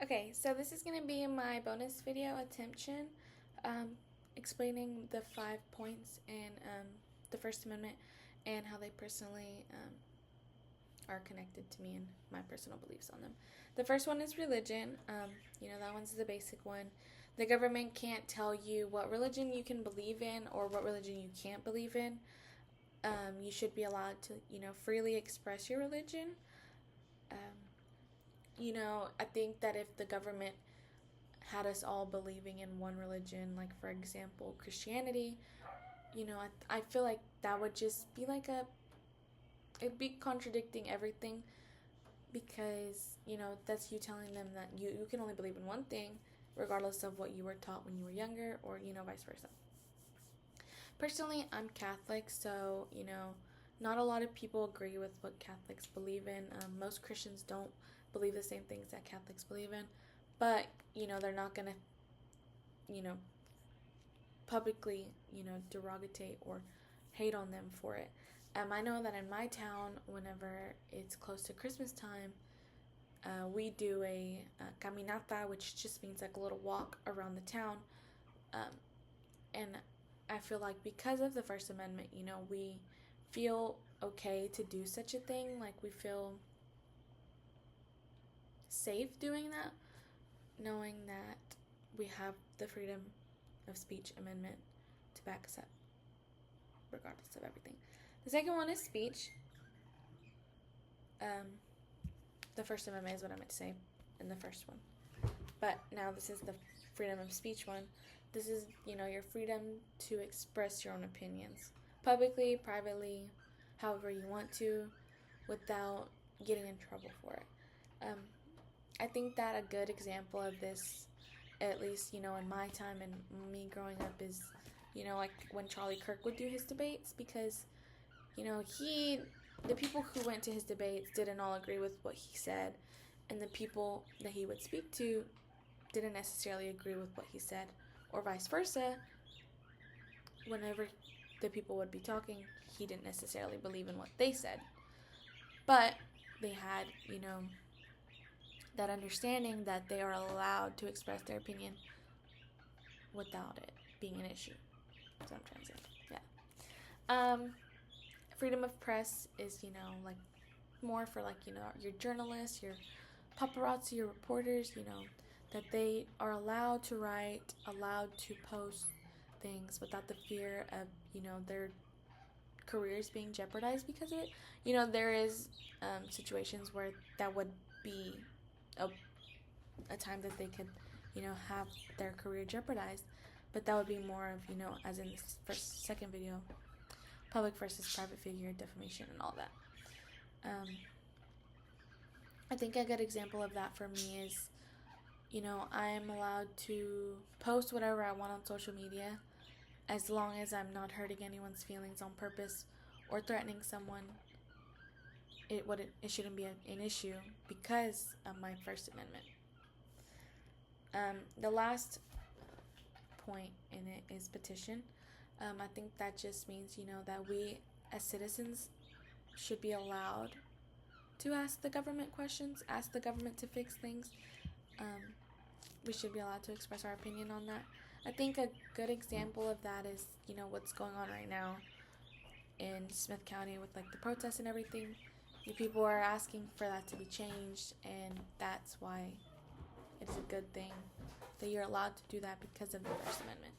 Okay, so this is going to be my bonus video attention, explaining the 5 points in the First Amendment and how they personally are connected to me and my personal beliefs on them. The first one is religion. That one's the basic one. The government can't tell you what religion you can believe in or what religion you can't believe in. You should be allowed to, freely express your religion. I think that if the government had us all believing in one religion, like for example, Christianity, I feel like that would just be it'd be contradicting everything because, that's you telling them that you can only believe in one thing regardless of what you were taught when you were younger or, vice versa. Personally, I'm Catholic, so, not a lot of people agree with what Catholics believe in. Most Christians don't believe the same things that Catholics believe in, but, they're not going to, publicly, derogate or hate on them for it. I know that in my town, whenever it's close to Christmas time, we do a caminata, which just means like a little walk around the town. And I feel like because of the First Amendment, we feel okay to do such a thing. Like we feel safe doing that, knowing that we have the freedom of speech amendment to back us up, regardless of everything. The second one is speech. The First Amendment is what I meant to say in the first one. But now this is the freedom of speech one. This is, your freedom to express your own opinions. Publicly, privately, however you want to, without getting in trouble for it. I think that a good example of this, at least, in my time and me growing up is, like when Charlie Kirk would do his debates because, the people who went to his debates didn't all agree with what he said, and the people that he would speak to didn't necessarily agree with what he said, or vice versa. Whenever the people would be talking, he didn't necessarily believe in what they said, but they had, that understanding that they are allowed to express their opinion without it being an issue. So I'm trying to say, yeah. Freedom of press is, like more for your journalists, your paparazzi, your reporters, that they are allowed to write, allowed to post things without the fear of, their careers being jeopardized because of it. There is situations where that would be a time that they could, have their career jeopardized, but that would be more of, as in this second video, public versus private figure defamation and all that. I think a good example of that for me is, I'm allowed to post whatever I want on social media as long as I'm not hurting anyone's feelings on purpose or threatening someone. It shouldn't be an issue because of my First Amendment. The last point in it is petition. I think that just means, that we as citizens should be allowed to ask the government questions, ask the government to fix things. We should be allowed to express our opinion on that. I think a good example of that is, what's going on right now in Smith County with the protests and everything. People are asking for that to be changed, and that's why it is a good thing that you're allowed to do that because of the First Amendment.